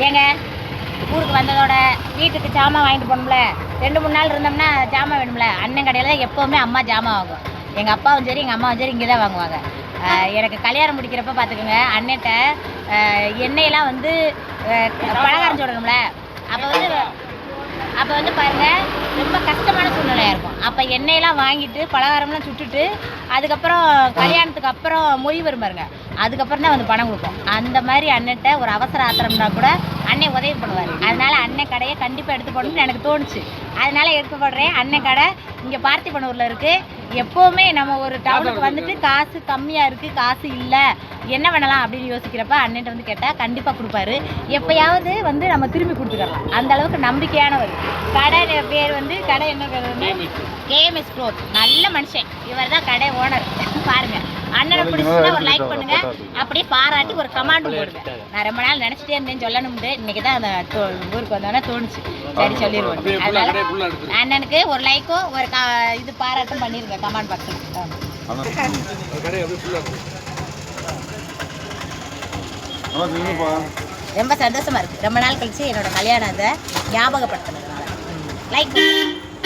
ஏங்க ஊருக்கு வந்ததோட வீட்டுக்கு ஜாமான் வாங்கிட்டு போகணும்ல, 2-3 நாள் இருந்தோம்னா ஜாமான் வேணும்ல. அண்ணன் கடையில் தான் எப்போவுமே அம்மா ஜாமான் வாங்கும். எங்கள் அப்பாவும் சரி எங்கள் அம்மாவும் சரி இங்கே தான் வாங்குவாங்க. எனக்கு கல்யாணம் முடிக்கிறப்ப பார்த்துக்கோங்க, அண்ணன்ட்ட எண்ணெயெல்லாம் வந்து பலகாரம் சொல்லணும்ல. அப்போ வந்து பாருங்கள் ரொம்ப கஷ்டமான சூழ்நிலையாக இருக்கும். அப்போ எண்ணெயெல்லாம் வாங்கிட்டு பலகாரம்லாம் சுட்டுட்டு அதுக்கப்புறம் கல்யாணத்துக்கு அப்புறம் மொய் வரும் பாருங்க, அதுக்கப்புறம் தான் வந்து பணம் கொடுப்போம். அந்த மாதிரி அண்ணன்ட்ட ஒரு அவசர ஆத்திரம்னா கூட அண்ணன் உதவி பண்ணுவார். அதனால அண்ணன் கடையை கண்டிப்பாக எடுத்து போடணும்னு எனக்கு தோணுச்சு. அதனால எடுத்து போடுறேன். அண்ணன் கடை இங்கே பார்த்திபனூரில் இருக்குது. எப்போவுமே நம்ம ஒரு டவுனுக்கு வந்துட்டு காசு கம்மியாக இருக்குது, காசு இல்லை, என்ன பண்ணலாம் அப்படின்னு யோசிக்கிறப்ப அண்ணன்ட்ட வந்து கேட்டால் கண்டிப்பாக கொடுப்பாரு. எப்போயாவது வந்து நம்ம திரும்பி கொடுத்துக்கலாம். அந்த அளவுக்கு நம்பிக்கையானவர். கடை பேர் வந்து கடை என்ன பேர் வந்து KMS க்ளோத். நல்ல மனுஷன். இவர் தான் கடை ஓனர். பாருங்க, அண்ணனை பிடிச்சுன்னா ஒரு லைக் பண்ணுங்க, அப்படியே பாராட்டி ஒரு கமாண்டும் போடுங்க. நான் ரொம்ப நாள் நினச்சிட்டே இருந்தேன் சொல்லணும்னு, இன்னைக்கு தான் அந்த ஊருக்கு வந்தோடனே தோணுச்சு, சரி சொல்லிடுவோம். அதனால அண்ணனுக்கு ஒரு லைக்கும் ஒரு இது பாராட்டும் பண்ணிருங்க கமெண்ட் பாக்ஸில். ரொம்ப சந்தோஷமா இருக்கு. ரொம்ப நாள் கழிச்சு என்னோட கல்யாணத்தை ஞாபகப்படுத்தினதுனால லைக்